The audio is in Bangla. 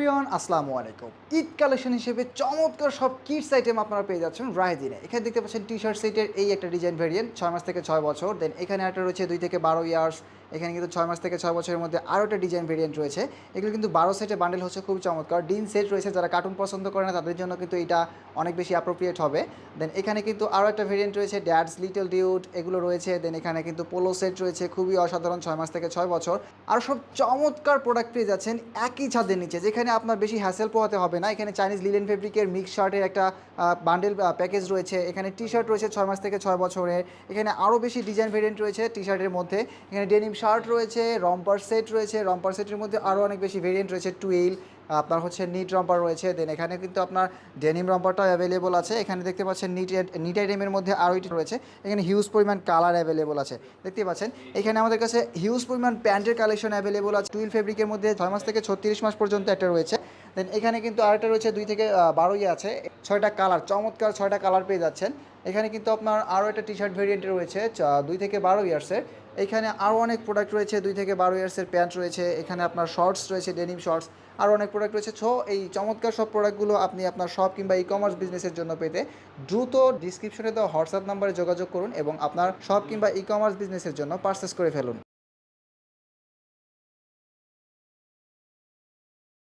এভরিওয়ান আসসালামু আলাইকুম। ঈদ কালেকশন হিসেবে চমৎকার সব কিডস আইটেম আপনারা পেয়ে যাচ্ছেন রাইজিনে। এখানে দেখতে পাচ্ছেন টি-শার্ট সেটের এই একটা ডিজাইন ভেরিয়েন্ট 6 মাস থেকে 6 বছর। দেন এখানে একটা রয়েছে 2 থেকে 12 ইয়ার্স। এখানে কিন্তু 6 মাস থেকে 6 বছরের মধ্যে আরও একটা ডিজাইন ভেরিয়েন্ট রয়েছে। এগুলো কিন্তু 12 সেটে বান্ডেল হচ্ছে খুবই চমৎকার। ডিন সেট রয়েছে, যারা কার্টুন পছন্দ করে না তাদের জন্য কিন্তু এটা অনেক বেশি অ্যাপ্রোপ্রিয়েট হবে। দেন এখানে কিন্তু আরও একটা ভেরিয়েন্ট রয়েছে ড্যাডস লিটল ডিউড, এগুলো রয়েছে। দেন এখানে কিন্তু পোলো সেট রয়েছে, খুবই অসাধারণ, 6 মাস থেকে 6 বছর। আর সব চমৎকার প্রোডাক্ট পেয়ে যাচ্ছেন একই ছাদের নিচে, যেখানে আপনার বেশি হ্যাসেল পোহাতে হবে না। এখানে চাইনিজ লিলেন ফেব্রিকের মিক্স শার্টের একটা বান্ডেল প্যাকেজ রয়েছে। এখানে টি শার্ট রয়েছে 6 মাস থেকে 6 বছরের। এখানে আরও বেশি ডিজাইন ভেরিয়েন্ট রয়েছে টি শার্টের মধ্যে। এখানে ডেনিম শার্ট রয়েছে, রম্পার সেট রয়েছে। রম্পার সেটের মধ্যে আরও অনেক বেশি ভেরিয়েন্ট রয়েছে, টুইল, আপনার হচ্ছে নিট রম্পার রয়েছে। দেন এখানে কিন্তু আপনার ডেনিম রম্পারটাও অ্যাভেলেবল আছে। এখানে দেখতে পাচ্ছেন নিট আইটেমের মধ্যে আরও এটি রয়েছে। এখানে হিউজ পরিমাণ কালার অ্যাভেলেবল আছে, দেখতে পাচ্ছেন। এখানে আমাদের কাছে হিউজ পরিমাণ প্যান্টের কালেকশন অ্যাভেলেবল আছে। টুইল ফেব্রিকের মধ্যে 6 মাস থেকে 36 মাস পর্যন্ত একটা রয়েছে। দেন এখানে কিন্তু আরেকটা রয়েছে 2 থেকে 12 আছে, 6টা কালার, চমৎকার 6টা কালার পেয়ে যাচ্ছেন। এখানে কিন্তু আপনার আরও একটা টি শার্ট ভেরিয়েন্টে রয়েছে 2 থেকে 12 ইয়ার্সের। এখানে আরও অনেক প্রোডাক্ট রয়েছে, 2 থেকে 12 ইয়ার্সের প্যান্ট রয়েছে। এখানে আপনার শর্টস রয়েছে, ডেনিম শর্টস, আরও অনেক প্রোডাক্ট রয়েছে। এই চমৎকার সব প্রোডাক্টগুলো আপনি আপনার শপ কিংবা ই কমার্স বিজনেসের জন্য পেতে দ্রুত ডিসক্রিপশনে দেওয়া হোয়াটসঅ্যাপ নাম্বারে যোগাযোগ করুন এবং আপনার শপ কিংবা ই কমার্স বিজনেসের জন্য পারচেস করে ফেলুন।